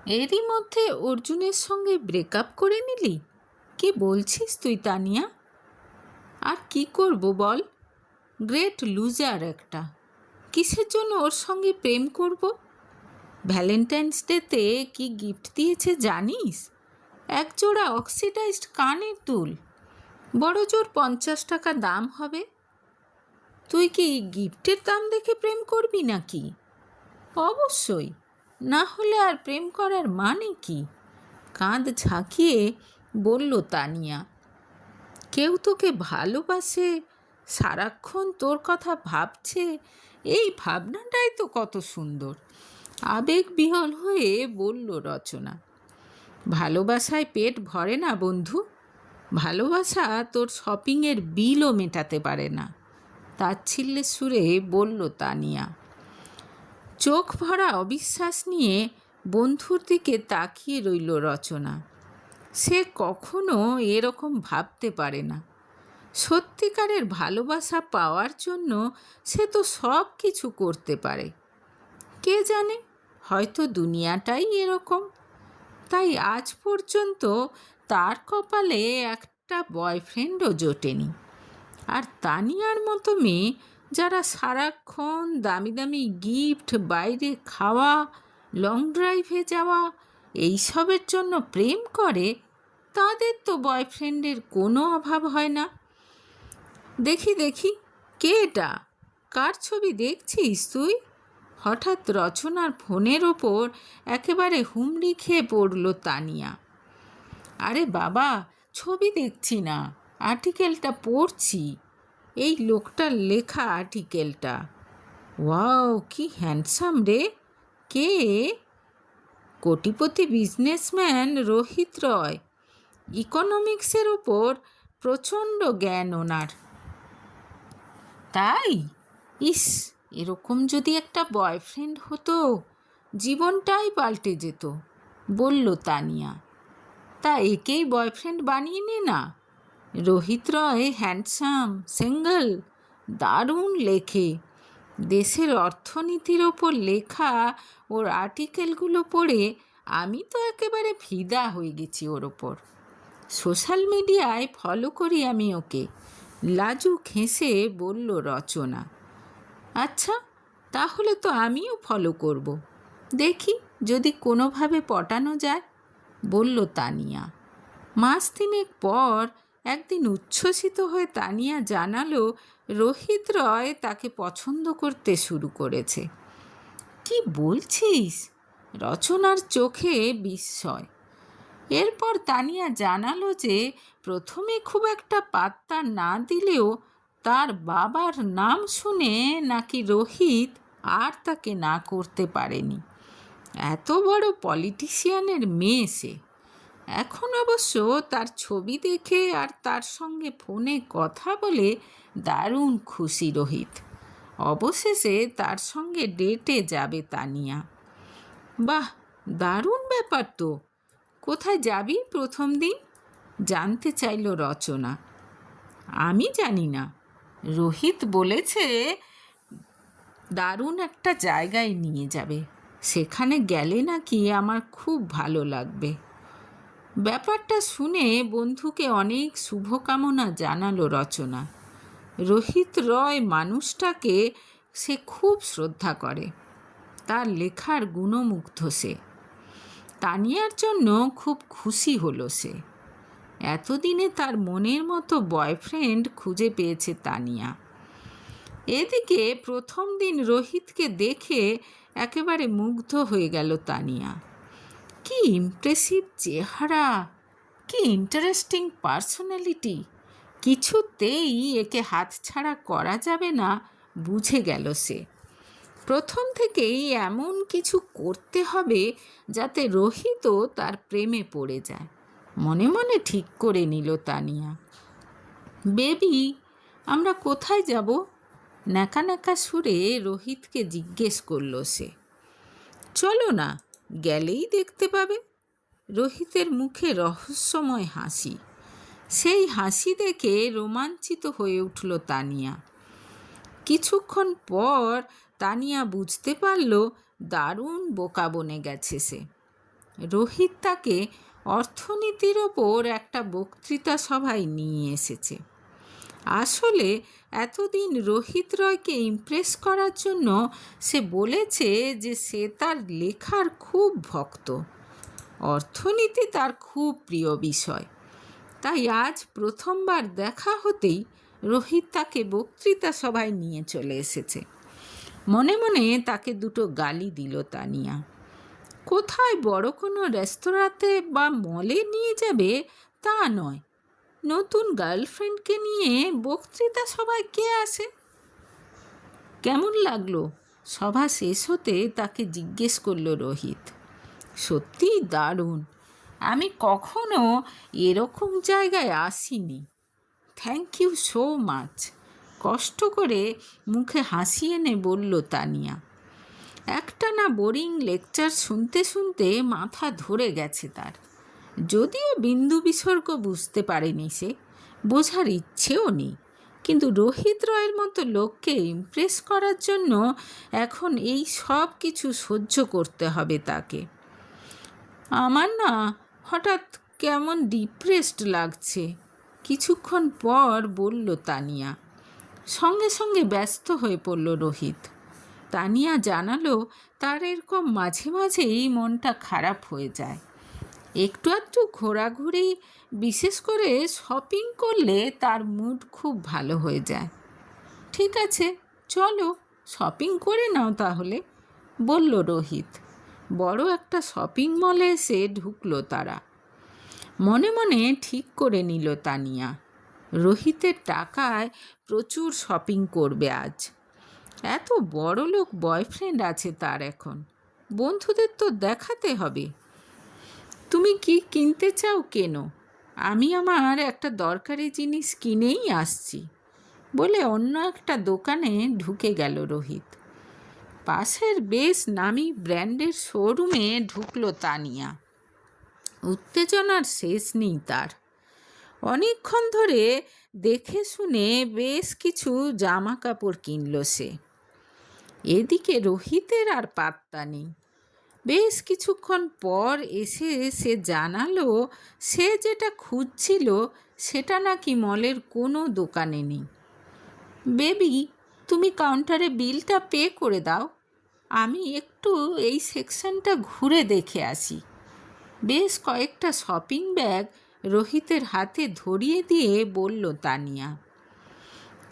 এরই মধ্যে অর্জুনের সঙ্গে ব্রেকআপ করে নিলি? কি বলছিস তুই তানিয়া? আর কি করব বল, গ্রেট লুজার একটা। কিসের জন্য ওর সঙ্গে প্রেম করব? ভ্যালেন্টাইন্স ডেতে কি গিফট দিয়েছে জানিস? একজোড়া অক্সিডাইজড কানের দুল, বড় জোর 50 টাকা দাম হবে। তুই কি গিফটের দাম দেখে প্রেম করবি নাকি? অবশ্যই, না হলে আর প্রেম করার মানে কি? কাঁধ ঝাঁকিয়ে বলল তানিয়া। কেউ তোকে ভালোবাসে, সারাক্ষণ তোর কথা ভাবছে, এই ভাবনাটাই তো কত সুন্দর। আবেগবিহ্বল হয়ে বলল রচনা। ভালোবাসায় পেট ভরে না বন্ধু। ভালোবাসা তোর শপিংয়ের বিলও মেটাতে পারে না, তাচ্ছিল্যের সুরে বলল তানিয়া। চোখ ভরা অবিশ্বাস নিয়ে বন্ধুর দিকে তাকিয়ে রইল রচনা। সে কখনো এরকম ভাবতে পারে না। সত্যিকারের ভালোবাসা পাওয়ার জন্য সে তো সব কিছু করতে পারে। কে জানে, হয়তো দুনিয়াটাই এরকম। তাই আজ পর্যন্ত তার কপালে একটা বয়ফ্রেন্ডও জোটেনি। আর তানিয়ার মতো মেয়ে যারা সারাক্ষণ দামি দামি গিফট, বাইরে খাওয়া, লং ড্রাইভে যাওয়া, এইসবের জন্য প্রেম করে, তাদের তো বয়ফ্রেন্ডের কোনো অভাব হয় না। দেখি দেখি, কে এটা? কার ছবি দেখছিস তুই? হঠাৎ রচনার ফোনের ওপর একেবারে হুমড়ি খেয়ে পড়ল তানিয়া। আরে বাবা, ছবি দেখছি না, আর্টিকেলটা পড়ছি। এই লোকটার লেখা আর্টিকেলটা। ওয়াও, কি হ্যান্ডসাম রে! কে? কোটিপতি বিজনেসম্যান রোহিত রয়। ইকোনমিক্সের ওপর প্রচণ্ড জ্ঞান ওনার। তাই? ইস, এরকম যদি একটা বয়ফ্রেন্ড হতো, জীবনটাই পাল্টে যেত, বলল তানিয়া। তা একেই বয়ফ্রেন্ড বানিয়ে নে না। রোহিত রয় হ্যান্ডসাম, সিঙ্গল, দারুণ লেখে। দেশের অর্থনীতির ওপর লেখা ওর আর্টিকেলগুলো পড়ে আমি তো একেবারে ফিদা হয়ে গেছি ওর ওপর। সোশ্যাল মিডিয়ায় ফলো করি আমি ওকে, লাজুক হেসে বলল রচনা। আচ্ছা, তাহলে তো আমিও ফলো করব। দেখি যদি কোনোভাবে পটানো যায়, বলল তানিয়া। মাস তিনেক পর একদিন উচ্ছ্বসিত হয়ে তানিয়া জানালো রোহিত রয় তাকে পছন্দ করতে শুরু করেছে। কি বলছিস? রচনার চোখে বিস্ময়। এরপর তানিয়া জানালো যে প্রথমে খুব একটা পাত্তা না দিলেও তার বাবার নাম শুনে নাকি রোহিত আর তাকে না করতে পারেনি। এত বড় পলিটিশিয়ানের মেয়ে সে। এখন অবশ্য তার ছবি দেখে আর তার সঙ্গে ফোনে কথা বলে দারুণ খুশি রোহিত। অবশেষে তার সঙ্গে ডেটে যাবে তানিয়া। বাহ, দারুণ ব্যাপার তো। কোথায় যাবি প্রথম দিন? জানতে চাইল রচনা। আমি জানি না, রোহিত বলেছে দারুণ একটা জায়গায় নিয়ে যাবে, সেখানে গেলে নাকি আমার খুব ভালো লাগবে। ব্যাপারটা শুনে বন্ধুকে অনেক শুভকামনা জানালো রচনা। রোহিত রয় মানুষটাকে সে খুব শ্রদ্ধা করে, তার লেখার গুণমুগ্ধ সে। তানিয়ার জন্য খুব খুশি হলো সে। এতদিনে তার মনের মতো বয়ফ্রেন্ড খুঁজে পেয়েছে তানিয়া। এদিকে প্রথম দিন রোহিতকে দেখে একেবারে মুগ্ধ হয়ে গেল তানিয়া। কি ইমপ্রেসিভ চেহারা, কি ইন্টারেস্টিং পার্সোনালিটি! কিছুতেই একে হাতছাড়া করা যাবে না বুঝে গেল সে। প্রথম থেকেই এমন কিছু করতে হবে যাতে রোহিতও তার প্রেমে পড়ে যায়, মনে মনে ঠিক করে নিল তানিয়া। বেবি, আমরা কোথায় যাব? ন্যাকা ন্যাকা সুরে রোহিতকে জিজ্ঞেস করল সে। চলো না, গেলেই দেখতে পাবে। রোহিতের মুখে রহস্যময় হাসি। সেই হাসি দেখে রোমাঞ্চিত হয়ে উঠল তানিয়া। কিছুক্ষণ পর তানিয়া বুঝতে পারল দারুণ বোকা বনে গেছে সে। রোহিত তাকে অর্থনীতির ওপর একটা বক্তৃতা সভায় নিয়ে এসেছে। আসলে এতদিন রোহিত রয়কে ইমপ্রেস করার জন্য সে বলেছে যে সে তার লেখার খুব ভক্ত, অর্থনীতি তার খুব প্রিয় বিষয়। তাই আজ প্রথমবার দেখা হতেই রোহিত তাকে বক্তৃতা সভায় নিয়ে চলে এসেছে। মনে মনে তাকে দুটো গালি দিল তানিয়া। কোথায় বড় কোনো রেস্তোরাঁতে বা মলে নিয়ে যাবে তা নয়, নতুন গার্লফ্রেন্ডকে নিয়ে বক্তৃতা সভায় কে আসে? কেমন লাগলো? সভা শেষ হতে তাকে জিজ্ঞেস করলো রোহিত। সত্যিই দারুণ, আমি কখনো এরকম জায়গায় আসিনি। থ্যাংক ইউ সো মাচ, কষ্ট করে মুখে হাসি এনে বলল তানিয়া। একটানা বোরিং লেকচার শুনতে শুনতে মাথা ধরে গেছে তার। যদিও বিন্দু বিসর্গ বুঝতে পারেনি সে, বোঝার ইচ্ছেও নেই, কিন্তু রোহিত রয়ের মতো লোককে ইমপ্রেস করার জন্য এখন এই সব কিছু সহ্য করতে হবে তাকে। আমার না হঠাৎ কেমন ডিপ্রেসড লাগছে, কিছুক্ষণ পর বলল তানিয়া। সঙ্গে সঙ্গে ব্যস্ত হয়ে পড়ল রোহিত। তানিয়া জানালো তার এরকম মাঝে মাঝেই মনটা খারাপ হয়ে যায়। একটু একটু ঘোরাঘুরি, বিশেষ করে শপিং করলে তার মুড খুব ভালো হয়ে যায়। ঠিক আছে, চলো শপিং করে নাও তাহলে, বলল রোহিত। বড় একটা শপিং মলে এসে ঢুকলো তারা। মনে মনে ঠিক করে নিল তানিয়া, রোহিতের টাকায় প্রচুর শপিং করবে আজ। এত বড় লোক বয়ফ্রেন্ড আছে তার এখন, বন্ধুদের তো দেখাতে হবে। তুমি কি কিনতে চাও কেনো, আমি আমার একটা দরকারি জিনিস কিনেই আসছি, বলে অন্য একটা দোকানে ঢুকে গেল রোহিত। পাশের বেশ নামি ব্র্যান্ডের শোরুমে ঢুকলো তানিয়া। উত্তেজনার শেষ নেই তার। অনেকক্ষণ ধরে দেখে শুনে বেশ কিছু জামা কাপড় কিনল সে। এদিকে রোহিতের আর পাত্তা নেই। বেশ কিছুক্ষণ পর এসে সে জানালো সে যেটা খুঁজছিল সেটা নাকি মলের কোনো দোকানে নেই। বেবি, তুমি কাউন্টারে বিলটা পে করে দাও, আমি একটু এই সেকশনটা ঘুরে দেখে আসি। বেশ কয়েকটা শপিং ব্যাগ রোহিতের হাতে ধরিয়ে দিয়ে বলল তানিয়া।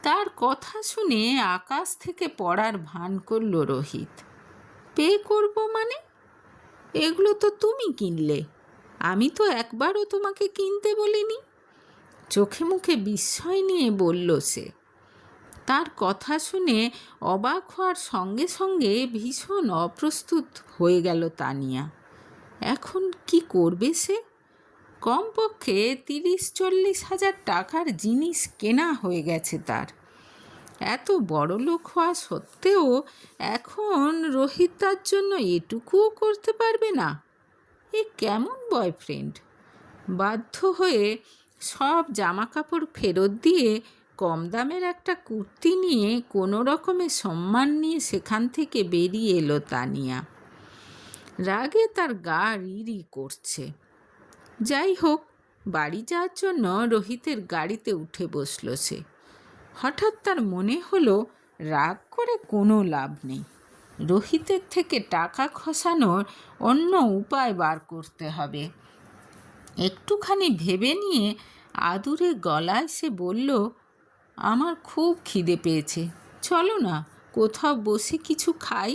তার কথা শুনে আকাশ থেকে পড়ার ভান করল রোহিত। পে করব মানে? এগুলো তো তুমি কিনলে, আমি তো একবারও তোমাকে কিনতে বলিনি, চোখে মুখে বিস্ময় নিয়ে বলল সে। তার কথা শুনে অবাক হওয়ার সঙ্গে সঙ্গে ভীষণ অপ্রস্তুত হয়ে গেল তানিয়া। এখন কি করবে সে? কমপক্ষে 30-40 হাজার টাকার জিনিস কেনা হয়ে গেছে তার। এত বড় লোক হওয়া সত্ত্বেও এখন রোহিত তার জন্য এটুকুও করতে পারবে না। এ কেমন বয়ফ্রেন্ড? বাধ্য হয়ে সব জামা কাপড় ফেরত দিয়ে কম দামের একটা কুর্তি নিয়ে কোনো রকমে সম্মান নিয়ে সেখান থেকে বেরিয়ে এলো তানিয়া। রাগে তার গা রিরি করছে। যাই হোক, বাড়ি যাওয়ার জন্য রোহিতের গাড়িতে উঠে বসল সে। হঠাৎ তার মনে হলো রাগ করে কোনো লাভ নেই, রোহিতের থেকে টাকা খসানোর অন্য উপায় বার করতে হবে। একটুখানি ভেবে নিয়ে আদুরে গলায় সে বলল, আমার খুব খিদে পেয়েছে, চলো না কোথাও বসে কিছু খাই।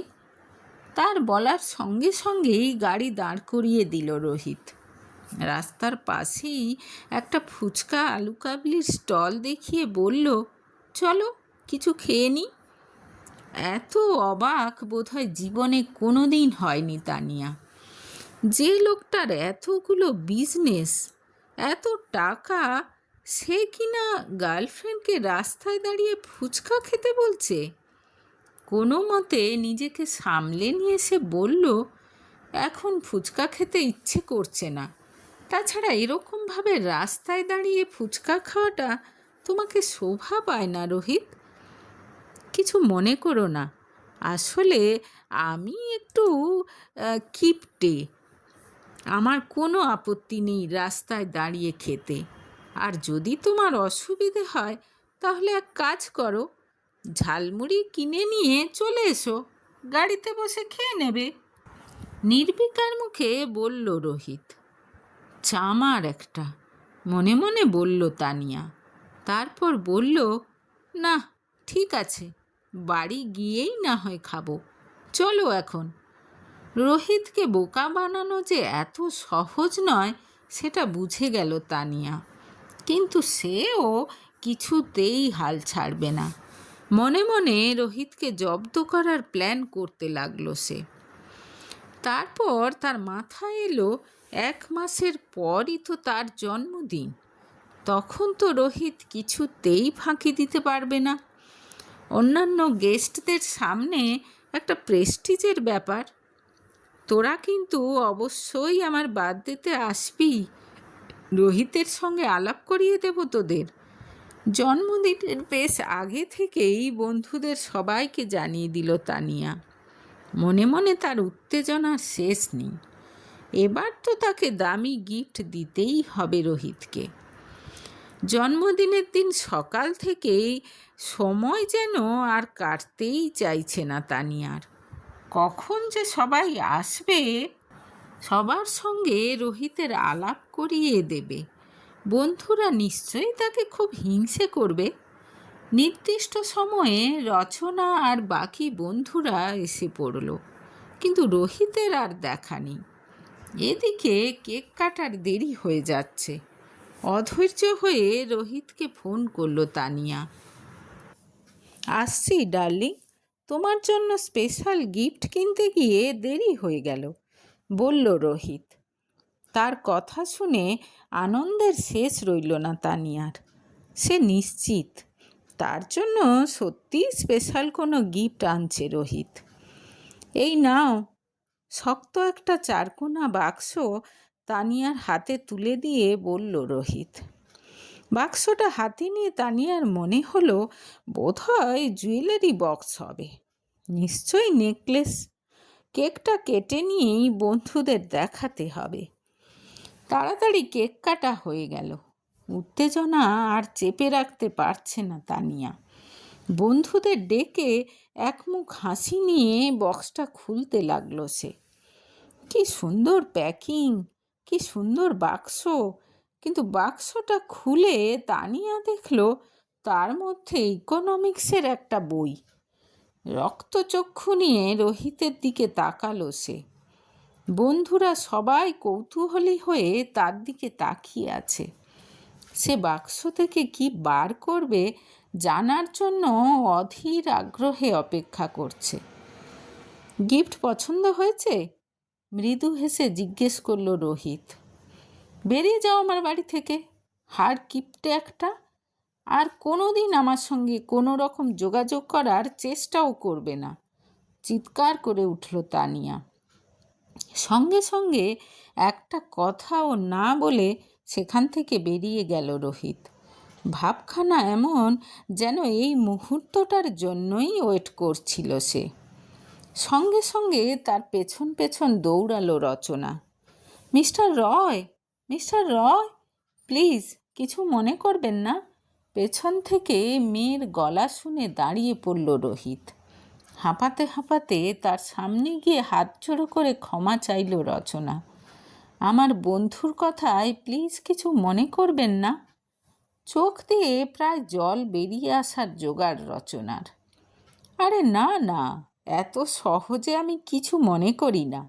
তার বলার সঙ্গে সঙ্গেই গাড়ি দাঁড় করিয়ে দিল রোহিত। রাস্তার পাশেই একটা ফুচকা আলু কাবলির স্টল দেখিয়ে বলল, চলো কিছু খেয়ে নিই। এত অবাক বোধহয় জীবনে কোনো দিন হয়নি তানিয়া। যে লোকটার এতগুলো বিজনেস, এত টাকা, সে কিনা গার্লফ্রেন্ডকে রাস্তায় দাঁড়িয়ে ফুচকা খেতে বলছে। কোনো মতে নিজেকে সামলে নিয়ে সে বলল, এখন ফুচকা খেতে ইচ্ছে করছে না, তাছাড়া এরকমভাবে রাস্তায় দাঁড়িয়ে ফুচকা খাওয়াটা তোমাকে শোভা পায় না রোহিত। কিছু মনে করো না, আসলে আমি একটু কিপটে, আমার কোনো আপত্তি নেই রাস্তায় দাঁড়িয়ে খেতে। আর যদি তোমার অসুবিধে হয় তাহলে এক কাজ করো, ঝালমুড়ি কিনে নিয়ে চলে এসো, গাড়িতে বসে খেয়ে নেবে। নির্বিকার মুখে বলল রোহিত। চামার একটা, মনে মনে বলল তানিয়া। তারপর বলল, না ঠিক আছে, বাড়ি গিয়েই না হয় খাবো, চলো এখন। রোহিতকে বোকা বানানো যে এত সহজ নয় সেটা বুঝে গেল তানিয়া, কিন্তু সেও কিছুতেই হাল ছাড়বে না। মনে মনে রোহিতকে জব্দ করার প্ল্যান করতে লাগলো সে। তারপর তার মাথায় এলো 1 মাসের পরই তো তার জন্মদিন, তখন তো রোহিত কিছুতেই ফাঁকি দিতে পারবে না। অন্যান্য গেস্টদের সামনে একটা প্রেস্টিজের ব্যাপার। তোরা কিন্তু অবশ্যই আমার বার্থডেতে আসবি, রোহিতের সঙ্গে আলাপ করিয়ে দেব তোদের। জন্মদিনের বেশ আগে থেকেই বন্ধুদের সবাইকে জানিয়ে দিল তানিয়া। মনে মনে তার উত্তেজনার শেষ নেই। এবার তো তাকে দামি গিফট দিতেই হবে রোহিতকে। জন্মদিনের দিন সকাল থেকেই সময় যেন আর কাটতেই চাইছে না তানিয়ার। কখন যে সবাই আসবে, সবার সঙ্গে রোহিতের আলাপ করিয়ে দেবে। বন্ধুরা নিশ্চয়ই তাকে খুব হিংসে করবে। নির্দিষ্ট সময়ে রচনা আর বাকি বন্ধুরা এসে পড়ল, কিন্তু রোহিতের আর দেখা নেই। এদিকে কেক কাটার দেরি হয়ে যাচ্ছে। অধৈর্য হয়ে রোহিতকে ফোন করলো তানিয়া। আসছি ডার্লিং, তোমার জন্য স্পেশাল গিফট কিনতে গিয়ে দেরি হয়ে গেল, বলল রোহিত। তার কথা শুনে আনন্দের শেষ রইল না তানিয়ার। সে নিশ্চিত তার জন্য সত্যিই স্পেশাল কোনো গিফট আনছে রোহিত। এই নাও। শক্ত একটা চারকোনা বাক্স তানিয়ার হাতে তুলে দিয়ে বলল রোহিত। বাক্সটা হাতে নিয়ে তানিয়ার মনে হলো বোধহয় জুয়েলারি বক্স হবে, নিশ্চয়ই নেকলেস। কেকটা কেটে নিয়েই বন্ধুদের দেখাতে হবে। তাড়াতাড়ি কেক কাটা হয়ে গেল। উত্তেজনা আর চেপে রাখতে পারছে না তানিয়া। বন্ধুদের ডেকে একমুখ হাসি নিয়ে বক্সটা খুলতে লাগলো সে। কি সুন্দর প্যাকিং, কি সুন্দর বাক্স। কিন্তু বাক্সটা খুলে তানিয়া দেখল তার মধ্যে ইকোনমিক্সের একটা বই। রক্তচক্ষু নিয়ে রোহিতের দিকে তাকালো সে। বন্ধুরা সবাই কৌতূহলী হয়ে তার দিকে তাকিয়ে আছে। সে বাক্স থেকে কি বার করবে জানার জন্য অধীর আগ্রহে অপেক্ষা করছে। গিফট পছন্দ হয়েছে? মৃদু হেসে জিজ্ঞেস করল রোহিত। বেরিয়ে যাও আমার বাড়ি থেকে, হার কিপটে একটা। আর কোনো দিন আমার সঙ্গে কোনো রকম যোগাযোগ করার চেষ্টাও করবে না, চিৎকার করে উঠল তানিয়া। সঙ্গে সঙ্গে একটা কথাও না বলে সেখান থেকে বেরিয়ে গেল রোহিত। ভাবখানা এমন যেন এই মুহূর্তটার জন্যই ওয়েট করছিল সে। সঙ্গে সঙ্গে তার পেছন পেছন দৌড়ালো Rachana. Mister Roy, mister Roy, please কিছু মনে করবেন না। পেছন থেকে মেয়ের গলা শুনে দাঁড়িয়ে পড়ল রোহিত। হাঁপাতে হাঁপাতে তার সামনে গিয়ে হাত জোড়ো করে ক্ষমা চাইল রচনা। আমার বন্ধুর কথায় প্লিজ কিছু মনে করবেন না। চোখ দিয়ে প্রায় জল বেরিয়ে আসার জোগাড় রচনার। আরে না না, এত সহজে আমি কিছু মনে করি না,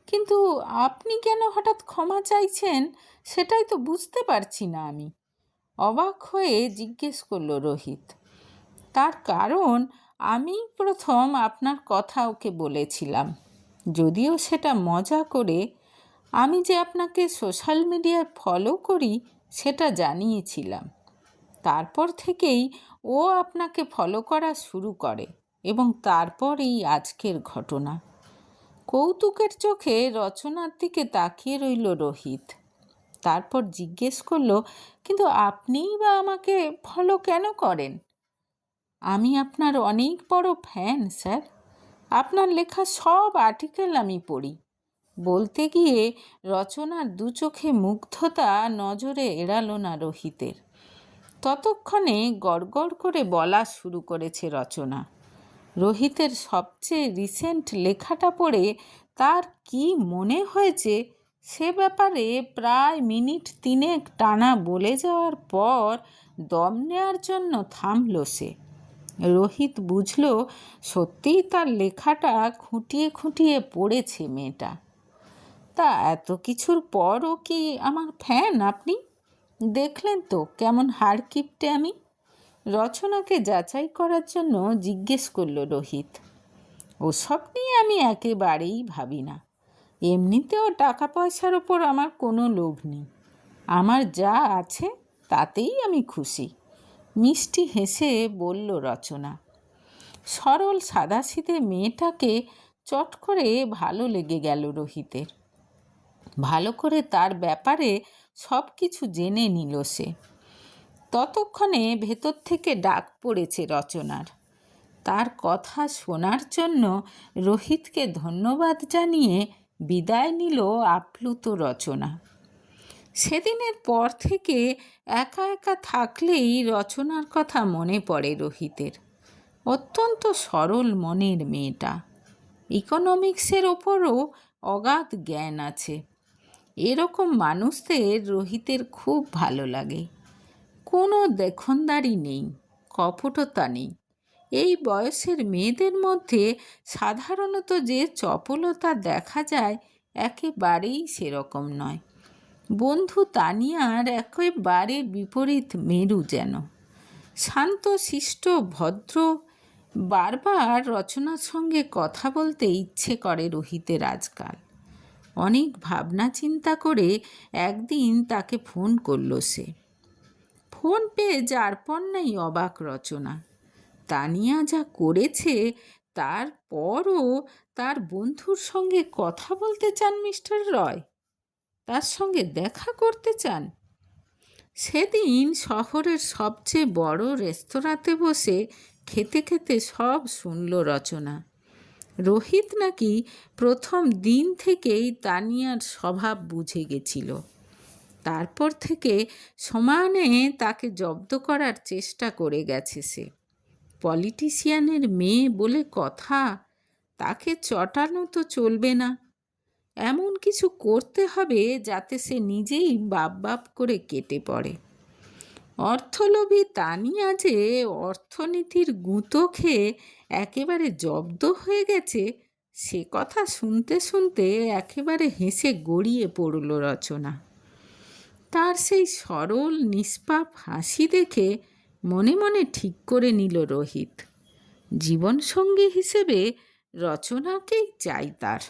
কিন্তু আপনি কেন হঠাৎ ক্ষমা চাইছেন সেটাই তো বুঝতে পারছি না আমি, অবাক হয়ে জিজ্ঞেস করল রোহিত। তার কারণ আমি প্রথম আপনার কথা ওকে বলেছিলাম, যদিও সেটা মজা করে। আমি যে আপনাকে সোশ্যাল মিডিয়ায় ফলো করি সেটা জানিয়েছিলাম। তারপর থেকেই ও আপনাকে ফলো করা শুরু করে এবং তারপর এই আজকের ঘটনা। কৌতুকের চোখে রচনার দিকে তাকিয়ে রইল রোহিত। তারপর জিজ্ঞেস করল, কিন্তু আপনিই বা আমাকে ফলো কেন করেন? আমি আপনার অনেক বড় ফ্যান স্যার, আপনার লেখা সব আর্টিকেল আমি পড়ি। বলতে গিয়ে রচনার দু চোখে মুগ্ধতা নজরে এড়ালো না রোহিতের। ততক্ষণে গড়গড় করে বলা শুরু করেছে রচনা। রোহিতের সবচেয়ে রিসেন্ট লেখাটা পড়ে তার কি মনে হয়েছে সে ব্যাপারে প্রায় মিনিট 3 টানা বলে যাওয়ার পর দম নেওয়ার জন্য থামল সে। রোহিত বুঝল সত্যিই তার লেখাটা খুঁটিয়ে খুঁটিয়ে পড়েছে মেয়েটা। তা এত কিছুর পরও কি আমার ফ্যান আপনি? দেখলেন তো কেমন হাড় কিপটে আমি? রচনাকে যাচাই করার জন্য জিজ্ঞেস করল রোহিত। ওসব নিয়ে আমি একেবারেই ভাবি না। এমনিতেও টাকা পয়সার ওপর আমার কোনো লোভ নেই। আমার যা আছে তাতেই আমি খুশি, মিষ্টি হেসে বলল রচনা। সরল সাদাসিধে মেয়েটাকে চট করে ভালো লেগে গেল রোহিতের। ভালো করে তার ব্যাপারে সব কিছু জেনে নিল সে। ততক্ষণে ভেতর থেকে ডাক পড়েছে রচনার। তার কথা শোনার জন্য রোহিতকে ধন্যবাদ জানিয়ে বিদায় নিল আপ্লুত রচনা। সেদিনের পর থেকে একা একা থাকলেই রচনার কথা মনে পড়ে রোহিতের। অত্যন্ত সরল মনের মেয়েটা। ইকোনমিক্সের ওপরও অগাধ জ্ঞান আছে। এরকম মানুষদের রোহিতের খুব ভালো লাগে। কোনো দেখনদারি নেই, কপটতা নেই। এই বয়সের মেয়েদের মধ্যে সাধারণত যে চপলতা দেখা যায় একেবারেই সেরকম নয়। বন্ধু তানিয়ার একেবারে বিপরীত মেরু যেন। শান্ত শিষ্ট ভদ্র। বারবার রচনার সঙ্গে কথা বলতে ইচ্ছে করে রোহিতের আজকাল। অনেক ভাবনা চিন্তা করে একদিন তাকে ফোন করল সে। ফোন পেয়ে যারপর নাই অবাক রচনা। তানিয়া যা করেছে তারপরও তার বন্ধুর সঙ্গে কথা বলতে চান মিস্টার রয়, তার সঙ্গে দেখা করতে চান। সেদিন শহরের সবচেয়ে বড় রেস্তোরাঁতে বসে খেতে খেতে সব শুনল রচনা। রোহিত নাকি প্রথম দিন থেকেই তানিয়ার স্বভাব বুঝে গেছিল। তারপর থেকে সমানে তাকে জব্দ করার চেষ্টা করে গেছে সে। পলিটিশিয়ানের মেয়ে বলে কথা, তাকে চটানো তো চলবে না। এমন কিছু করতে হবে যাতে সে নিজেই বাপ বাপ করে কেটে পড়ে। অর্থলোভী তানিয়া যে অর্থনীতির গুঁতো খেয়ে একেবারে জব্দ হয়ে গেছে সে কথা শুনতে শুনতে একেবারে হেসে গড়িয়ে পড়ল রচনা। তার সেই সরল নিষ্পাপ হাসি দেখে মনে মনে ঠিক করে নিল রোহিত, জীবনসঙ্গী হিসেবে রচনাকেই চাই তার।